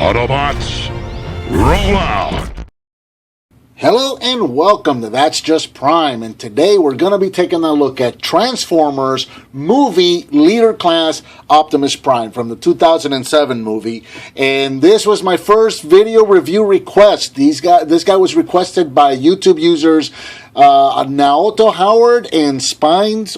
Autobots, roll out! Hello and welcome to That's Just Prime, and today we're going to be taking a look at Transformers Movie Leader Class Optimus Prime from the 2007 movie. And this was my first video review request. This guy was requested by YouTube users Naoto Howard and Spines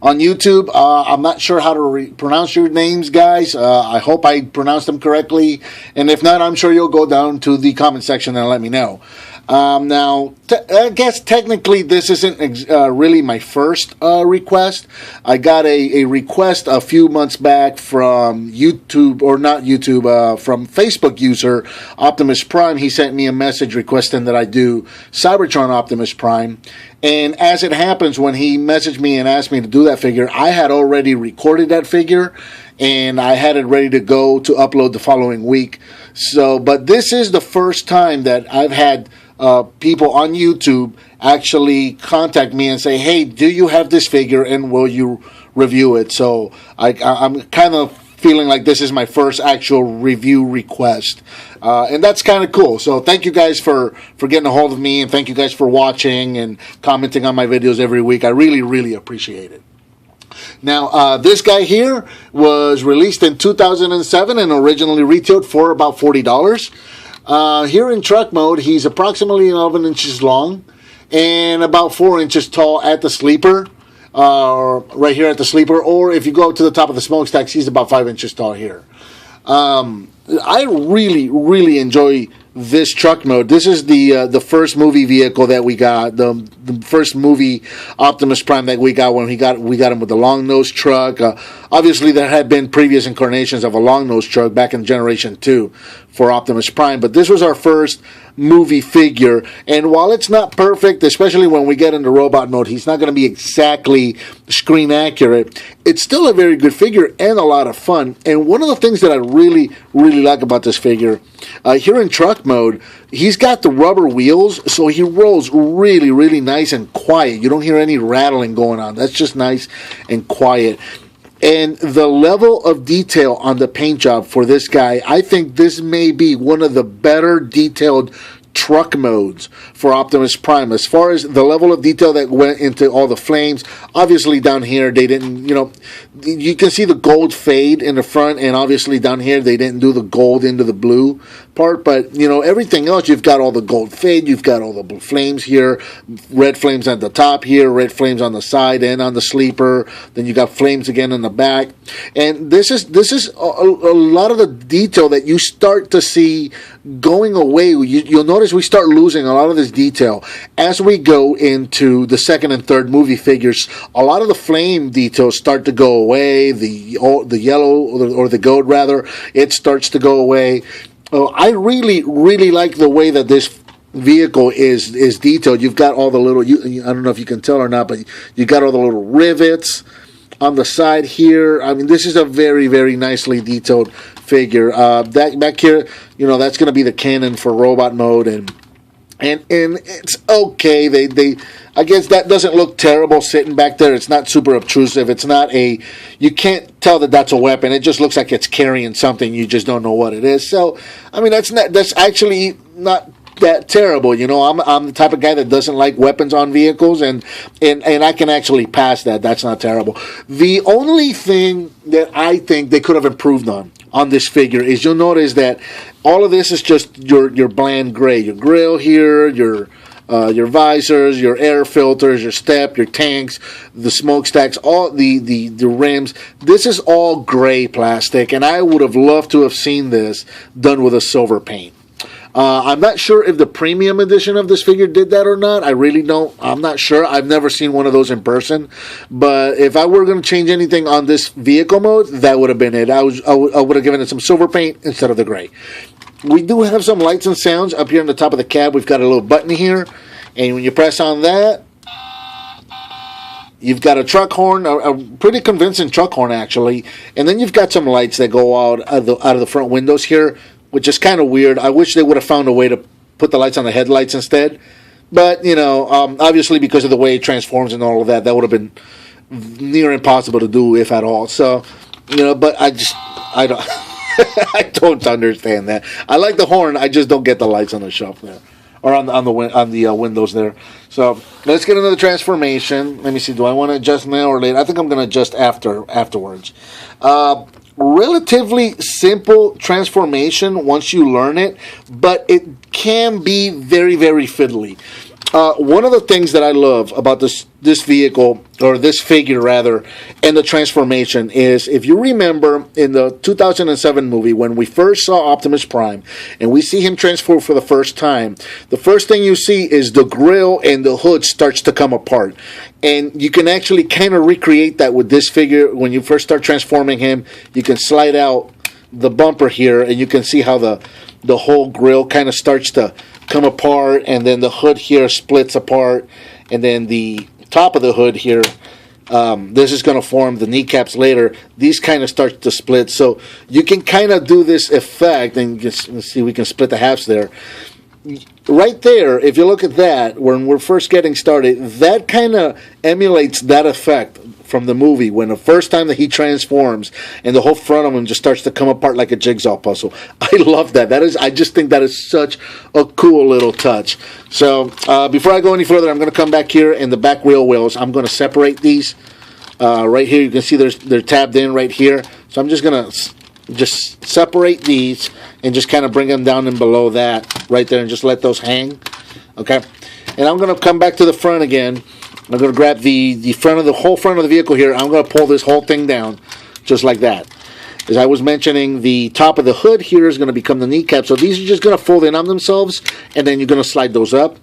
on YouTube. I'm not sure how to pronounce your names, guys. I hope I pronounced them correctly. And if not, I'm sure you'll go down to the comment section and let me know. Now, I guess technically this isn't really my first request. I got a request a few months back from YouTube, or not YouTube, from Facebook user Optimus Prime. He sent me a message requesting that I do Cybertron Optimus Prime. And as it happens, when he messaged me and asked me to do that figure, I had already recorded that figure and I had it ready to go to upload the following week. So, but this is the first time that I've had people on YouTube actually contact me and say, hey, do you have this figure and will you review it? So I'm kind of feeling like this is my first actual review request. And that's kind of cool. So thank you guys for getting a hold of me, and thank you guys for watching and commenting on my videos every week. I really, really appreciate it. Now, this guy here was released in 2007 and originally retailed for about $40. Here in truck mode, he's approximately 11 inches long and about 4 inches tall at the sleeper. Right here at the sleeper, or if you go to the top of the smokestacks, he's about 5 inches tall here. I really, really enjoy this truck mode. This is the first movie vehicle that we got, the first movie Optimus Prime that we got when we got him with the long nose truck. Obviously, there had been previous incarnations of a long nose truck back in Generation 2 for Optimus Prime, but this was our first movie figure. And while it's not perfect, especially when we get into robot mode, he's not going to be exactly screen accurate. It's still a very good figure and a lot of fun. And one of the things that I really, really like about this figure, here in truck mode, he's got the rubber wheels, so he rolls really, really nice and quiet. You don't hear any rattling going on. That's just nice and quiet. And the level of detail on the paint job for this guy, I think this may be one of the better detailed truck modes for Optimus Prime. As far as the level of detail that went into all the flames, obviously down here they didn't, you can see the gold fade in the front, and obviously down here they didn't do the gold into the blue part, but everything else, you've got all the gold fade, you've got all the blue flames here, red flames at the top here, red flames on the side and on the sleeper, then you got flames again in the back. And this is a lot of the detail that you start to see going away. You'll notice we start losing a lot of this detail as we go into the second and third movie figures. A lot of the flame details start to go away. The yellow or the gold rather, it starts to go away. I really, really like the way that this vehicle is detailed. You've got all the little, I don't know if you can tell or not, but you got all the little rivets on the side here. I mean, this is a very, very nicely detailed figure. That back here, that's going to be the cannon for robot mode, and it's okay. I guess that doesn't look terrible sitting back there. It's not super obtrusive. It's not you can't tell that that's a weapon. It just looks like it's carrying something. You just don't know what it is. So, I mean, that's actually not that terrible. I'm the type of guy that doesn't like weapons on vehicles, and I can actually pass that. That's not terrible. The only thing that I think they could have improved on this figure is you'll notice that all of this is just your bland gray. Your grill here, your visors, your air filters, your step, your tanks, the smokestacks, all the rims. This is all gray plastic, and I would have loved to have seen this done with a silver paint. I'm not sure if the premium edition of this figure did that or not. I really don't. I'm not sure. I've never seen one of those in person. But if I were going to change anything on this vehicle mode, that would have been it. I would have given it some silver paint instead of the gray. We do have some lights and sounds up here on the top of the cab. We've got a little button here, and when you press on that, you've got a truck horn, a pretty convincing truck horn actually, and then you've got some lights that go out of the front windows here, which is kind of weird. I wish they would have found a way to put the lights on the headlights instead. But, obviously because of the way it transforms and all of that, that would have been near impossible to do, if at all. So, but I don't I don't understand that. I like the horn. I just don't get the lights on the shelf there, or on the windows there. So let's get into the transformation. Let me see. Do I want to adjust now or later? I think I'm going to adjust afterwards. Relatively simple transformation once you learn it, but it can be very, very fiddly. One of the things that I love about this vehicle, or this figure rather, and the transformation is, if you remember in the 2007 movie when we first saw Optimus Prime and we see him transform for the first time, the first thing you see is the grill and the hood starts to come apart. And you can actually kind of recreate that with this figure. When you first start transforming him, you can slide out the bumper here and you can see how the whole grill kind of starts to come apart, and then the hood here splits apart, and then the top of the hood here, this is going to form the kneecaps later. These kind of start to split, so you can kind of do this effect, and let's see, we can split the halves there. Right there, if you look at that, when we're first getting started, that kind of emulates that effect from the movie when the first time that he transforms and the whole front of him just starts to come apart like a jigsaw puzzle. I love that. I just think that is such a cool little touch. So before I go any further, I'm going to come back here in the back wheel wells. I'm going to separate these. Right here, you can see they're tabbed in right here. So I'm just going to separate these and just kind of bring them down and below that right there and just let those hang. Okay. And I'm going to come back to the front again. I'm going to grab the whole front of the vehicle here. I'm going to pull this whole thing down just like that. As I was mentioning, the top of the hood here is going to become the kneecap. So these are just going to fold in on themselves, and then you're going to slide those up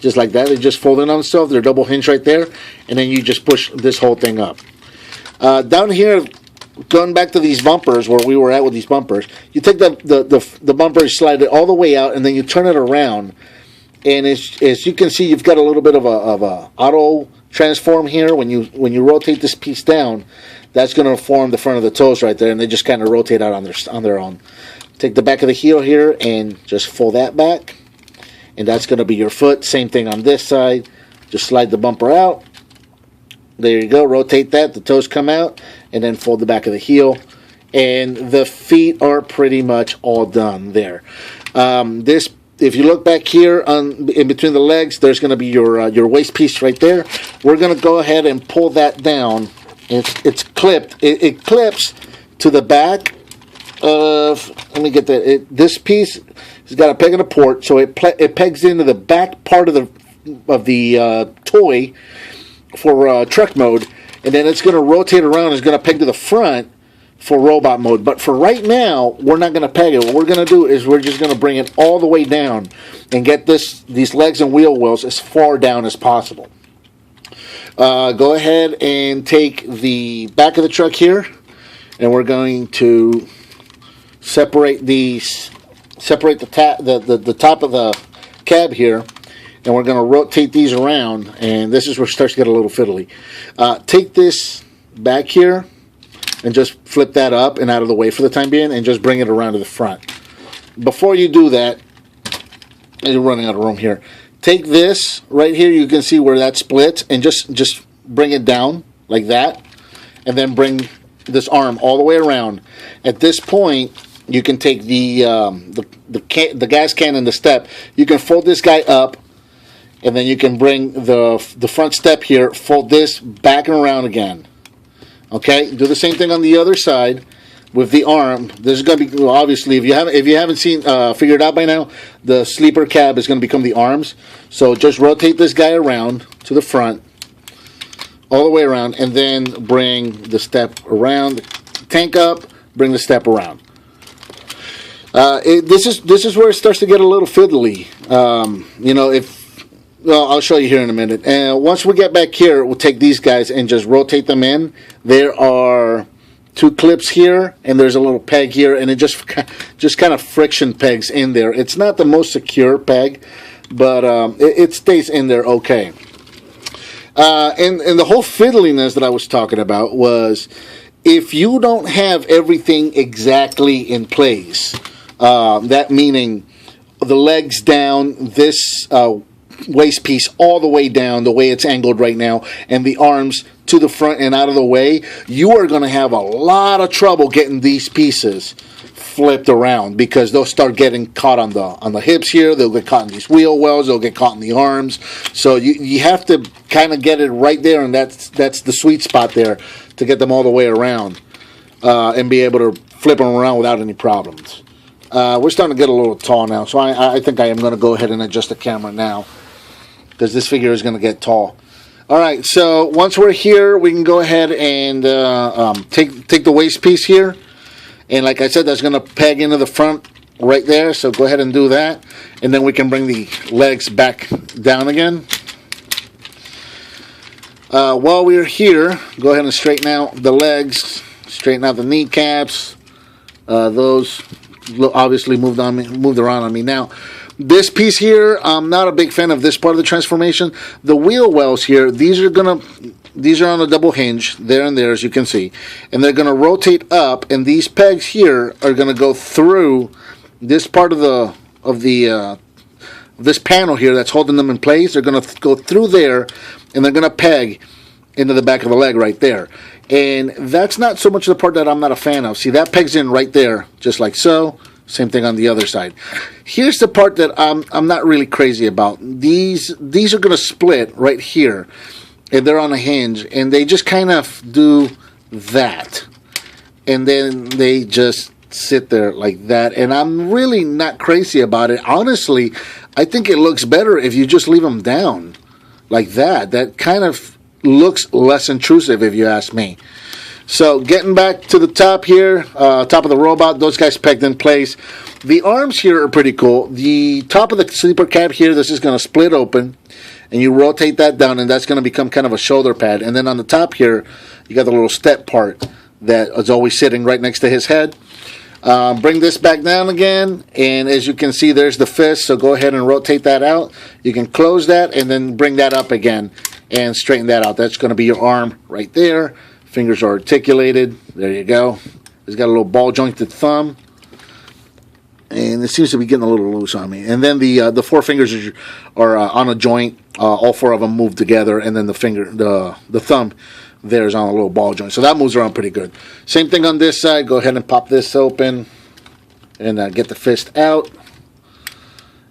just like that. They just fold in on themselves. They're double hinged right there, and then you just push this whole thing up. Down here, going back to these bumpers, where we were at with these bumpers, you take the bumper, slide it all the way out, and then you turn it around. And as you can see, you've got a little bit of a auto transform here. When you rotate this piece down, that's going to form the front of the toes right there, and they just kind of rotate out on their own. Take the back of the heel here and just fold that back, and that's going to be your foot. Same thing on this side. Just slide the bumper out. There you go. Rotate that. The toes come out, and then fold the back of the heel, and the feet are pretty much all done there. If you look back here in between the legs, there's going to be your waist piece right there. We're going to go ahead and pull that down. It's clipped. It clips to the back of. Let me get that. This piece has got a peg and a port, so it pegs into the back part of the toy for truck mode, and then it's going to rotate around. It's going to peg to the front for robot mode. But for right now, we're not going to peg it. What we're going to do is we're just going to bring it all the way down and get these legs and wheel wells as far down as possible. Go ahead and take the back of the truck here, and we're going to separate the top of the cab here, and we're going to rotate these around, and this is where it starts to get a little fiddly. Take this back here and just flip that up and out of the way for the time being, and just bring it around to the front. Before you do that, you're running out of room here. Take this right here, you can see where that splits, and just bring it down like that, and then bring this arm all the way around. At this point, you can take the gas can and the step. You can fold this guy up, and then you can bring the front step here, fold this back and around again. Okay, do the same thing on the other side with the arm. This is going to be, obviously, if you haven't figured out by now, the sleeper cab is going to become the arms. So just rotate this guy around to the front, all the way around, and then bring the step around, tank up, bring the step around. This is where it starts to get a little fiddly. I'll show you here in a minute. And once we get back here, we'll take these guys and just rotate them in. There are two clips here, and there's a little peg here, and it just kind of friction pegs in there. It's not the most secure peg, but it stays in there okay. And the whole fiddliness that I was talking about was, if you don't have everything exactly in place, that meaning the legs down, this waist piece all the way down the way it's angled right now, and the arms to the front and out of the way, you are going to have a lot of trouble getting these pieces flipped around, because they'll start getting caught on the hips here. They'll get caught in these wheel wells. They'll get caught in the arms. So you have to kind of get it right there, and that's the sweet spot there to get them all the way around and be able to flip them around without any problems. We're starting to get a little tall now, so I think I am going to go ahead and adjust the camera now, because this figure is going to get tall. All right, so once we're here, we can go ahead and take the waist piece here. And like I said, that's going to peg into the front right there. So go ahead and do that. And then we can bring the legs back down again. While we're here, go ahead and straighten out the legs. Straighten out the kneecaps. Those obviously moved around on me. Now, this piece here, I'm not a big fan of this part of the transformation. The wheel wells here, these are on a double hinge, there and there, as you can see. And they're going to rotate up, and these pegs here are going to go through this part of this panel here that's holding them in place. They're going to go through there, and they're going to peg into the back of the leg right there. And that's not so much the part that I'm not a fan of. See, that pegs in right there, just like so. Same thing on the other side. Here's the part that I'm not really crazy about. These are going to split right here, and they're on a hinge, and they just kind of do that, and then they just sit there like that. And I'm really not crazy about it. Honestly, I think it looks better if you just leave them down like that. That kind of looks less intrusive, if you ask me. So getting back to the top here, top of the robot, those guys pegged in place. The arms here are pretty cool. The top of the sleeper cab here, this is going to split open, and you rotate that down, and that's going to become kind of a shoulder pad. And then on the top here, you got the little step part that is always sitting right next to his head. Bring this back down again, and as you can see, there's the fist, so go ahead and rotate that out. You can close that and then bring that up again and straighten that out. That's going to be your arm right there. Fingers are articulated. There you go. It's got a little ball jointed thumb, and it seems to be getting a little loose on me. And then the four fingers are on a joint. All four of them move together, and then the thumb there is on a little ball joint. So that moves around pretty good. Same thing on this side. Go ahead and pop this open and get the fist out,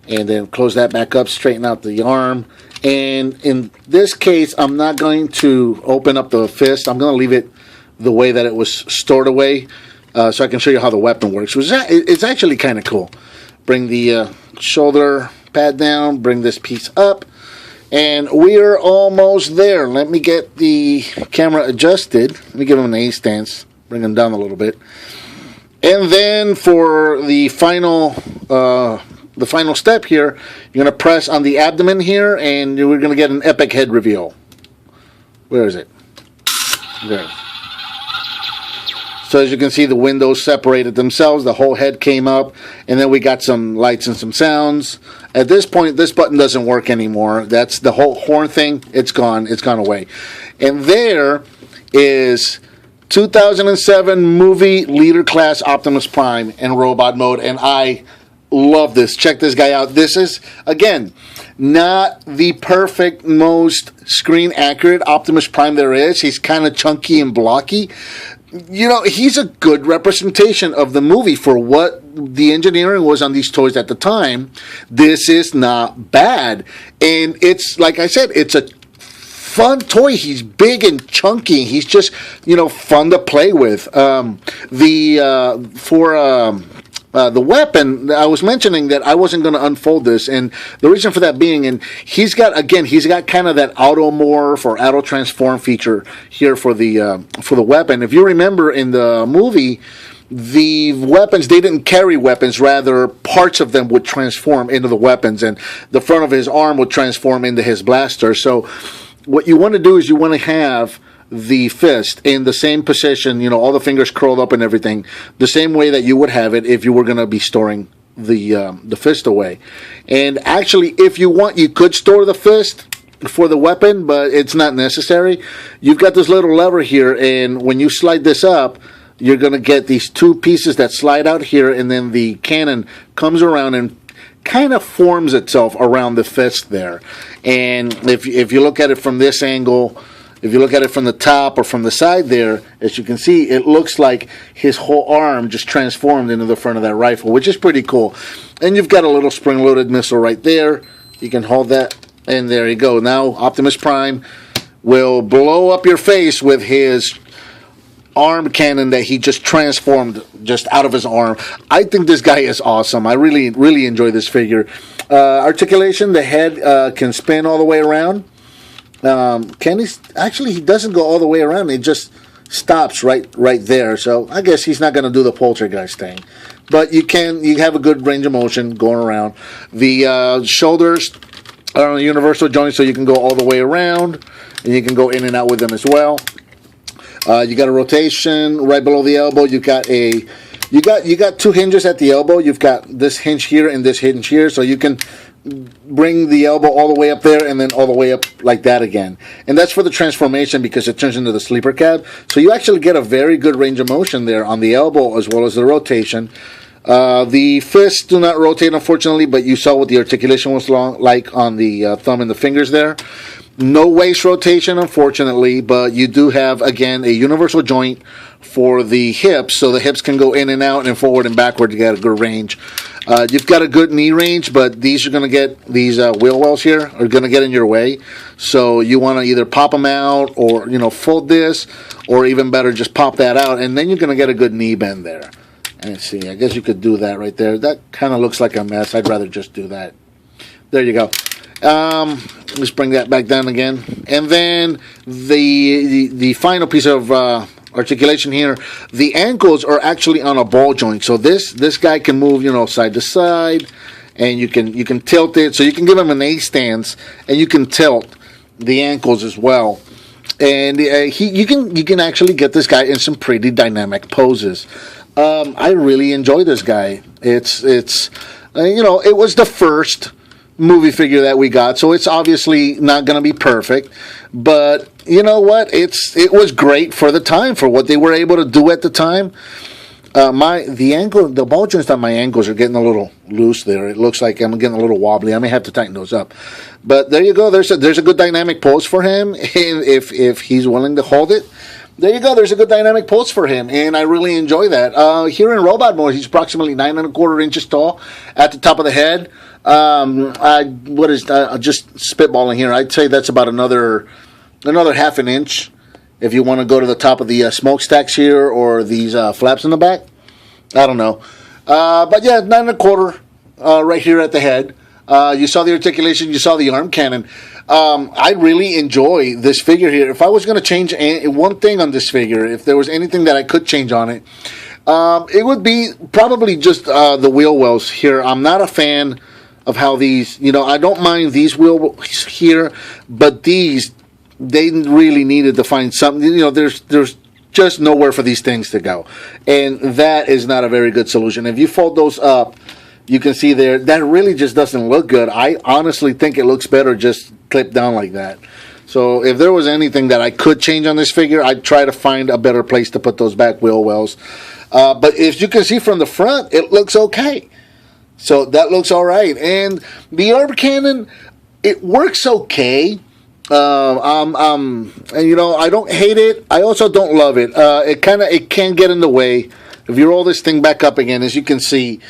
and then close that back up. Straighten out the arm. And in this case, I'm not going to open up the fist. I'm going to leave it the way that it was stored away, so I can show you how the weapon works. It's actually kind of cool. Bring the shoulder pad down, bring this piece up, and we're almost there. Let me get the camera adjusted. Let me give him an A stance, bring him down a little bit. And then for the final step here, you're going to press on the abdomen here, and we're going to get an epic head reveal. Where is it? There. So as you can see, the windows separated themselves. The whole head came up, and then we got some lights and some sounds. At this point, this button doesn't work anymore. That's the whole horn thing. It's gone. It's gone away. And there is 2007 Movie Leader Class Optimus Prime in robot mode, and I love this. Check this guy out. This is, again, not the perfect, most screen accurate Optimus Prime there is. He's kind of chunky and blocky. You know, he's a good representation of the movie for what the engineering was on these toys at the time. This is not bad. And it's, like I said, it's a fun toy. He's big and chunky. He's just, fun to play with. The weapon, I was mentioning that I wasn't going to unfold this, and the reason for that being, and he's got kind of that automorph or auto transform feature here for the weapon. If you remember in the movie, the weapons, they didn't carry weapons, rather parts of them would transform into the weapons, and the front of his arm would transform into his blaster. So what you want to do is you want to have the fist in the same position, all the fingers curled up and everything, the same way that you would have it if you were going to be storing the fist away. And actually, if you want, you could store the fist for the weapon, but it's not necessary. You've got this little lever here, and when you slide this up, you're going to get these two pieces that slide out here, and then the cannon comes around and kind of forms itself around the fist there. And if you look at it from this angle, if you look at it from the top or from the side there, as you can see, it looks like his whole arm just transformed into the front of that rifle, which is pretty cool. And you've got a little spring-loaded missile right there. You can hold that, and there you go. Now Optimus Prime will blow up your face with his arm cannon that he just transformed just out of his arm. I think this guy is awesome. I really enjoy this figure. Articulation, the head can spin all the way around. Actually, he doesn't go all the way around. It just stops right there. So I guess he's not going to do the poltergeist thing. But you have a good range of motion going around. The shoulders are on a universal joint, so you can go all the way around, and you can go in and out with them as well. You got a rotation right below the elbow. You got two hinges at the elbow. You've got this hinge here and this hinge here, so you can bring the elbow all the way up there and then all the way up like that again. And that's for the transformation because it turns into the sleeper cab. So you actually get a very good range of motion there on the elbow as well as the rotation. The fists do not rotate, unfortunately, but you saw what the articulation was like on the thumb and the fingers there. No waist rotation, unfortunately, but you do have, again, a universal joint for the hips, so the hips can go in and out and forward and backward to get a good range. You've got a good knee range, but these wheel wells here are going to get in your way, so you want to either pop them out or, fold this, or even better, just pop that out, and then you're going to get a good knee bend there. And see, I guess you could do that right there. That kind of looks like a mess. I'd rather just do that. There you go. Let's bring that back down again. And then the final piece of articulation here, the ankles are actually on a ball joint. So this guy can move, side to side, and you can tilt it. So you can give him an A stance, and you can tilt the ankles as well. And you can actually get this guy in some pretty dynamic poses. I really enjoy this guy. It was the first movie figure that we got, so it's obviously not going to be perfect, but you know what? It was great for the time, for what they were able to do at the time. The ball joints on my ankles are getting a little loose there. It looks like I'm getting a little wobbly. I may have to tighten those up. But there you go. There's a good dynamic pose for him, and if he's willing to hold it. There you go. There's a good dynamic pose for him, and I really enjoy that. Here in robot mode, he's approximately 9¼ inches tall at the top of the head. Just spitballing here, I'd say that's about another ½ an inch if you want to go to the top of the smokestacks here or these flaps in the back. I don't know. But yeah, 9¼ right here at the head. You saw the articulation, you saw the arm cannon. I really enjoy this figure here. If I was going to change one thing on this figure, if there was anything that I could change on it, it would be probably just the wheel wells here. I'm not a fan of how these, I don't mind these wheel wells here, but these, they really needed to find something. There's just nowhere for these things to go, and that is not a very good solution. If you fold those up, you can see there, that really just doesn't look good. I honestly think it looks better just clipped down like that. So if there was anything that I could change on this figure, I'd try to find a better place to put those back wheel wells. But if you can see from the front, it looks okay. So that looks all right. And the arm cannon, it works okay. I don't hate it. I also don't love it. It can get in the way. If you roll this thing back up again, as you can see,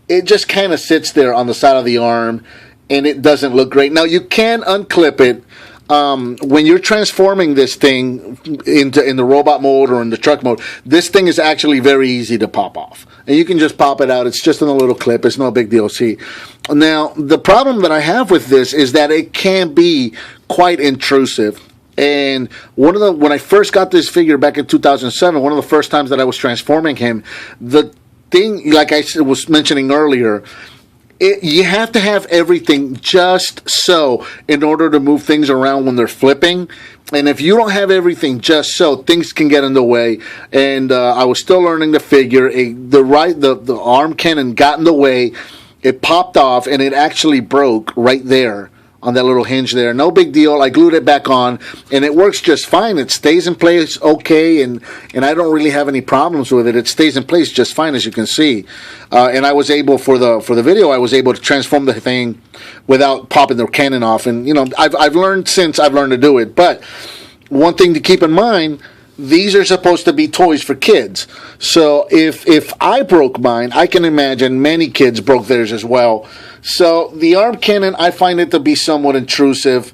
it just kind of sits there on the side of the arm, and it doesn't look great. Now, you can unclip it. When you're transforming this thing in the robot mode or in the truck mode, this thing is actually very easy to pop off. And you can just pop it out. It's just in a little clip. It's no big deal. See, now, the problem that I have with this is that it can be quite intrusive. And when I first got this figure back in 2007, one of the first times that I was transforming him, the thing, like I was mentioning earlier, you have to have everything just so in order to move things around when they're flipping. And if you don't have everything just so, things can get in the way. And I was still learning the figure. The arm cannon got in the way. It popped off, and it actually broke right there on that little hinge there. No big deal. I glued it back on, and it works just fine. It stays in place okay, and I don't really have any problems with it. It stays in place just fine, as you can see. And I was able, for the video, I was able to transform the thing without popping the cannon off. And I've learned to do it. But one thing to keep in mind, these are supposed to be toys for kids. So if I broke mine, I can imagine many kids broke theirs as well. So the arm cannon, I find it to be somewhat intrusive.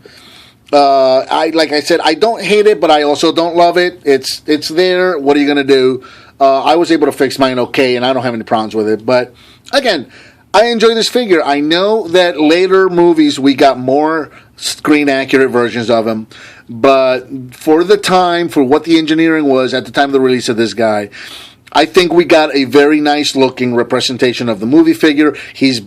Like I said, I don't hate it, but I also don't love it. It's there. What are you going to do? I was able to fix mine okay, and I don't have any problems with it. But again, I enjoy this figure. I know that later movies we got more screen accurate versions of him, but for the time, for what the engineering was at the time of the release of this guy, I think we got a very nice looking representation of the movie figure. He's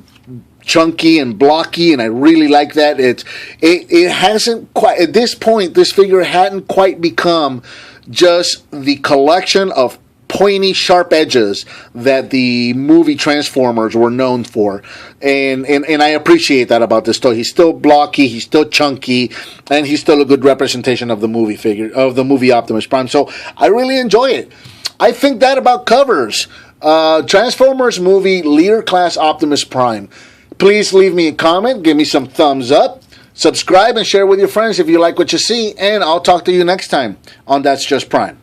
chunky and blocky, and I really like that. It hasn't quite, at this point, this figure hadn't quite become just the collection of pointy, sharp edges that the movie Transformers were known for, and I appreciate that about this toy. He's still blocky, he's still chunky, and he's still a good representation of the movie figure, of the movie Optimus Prime. So I really enjoy it. I think that about covers Transformers movie Leader Class Optimus Prime. Please leave me a comment, give me some thumbs up, subscribe, and share with your friends if you like what you see, and I'll talk to you next time on That's Just Prime.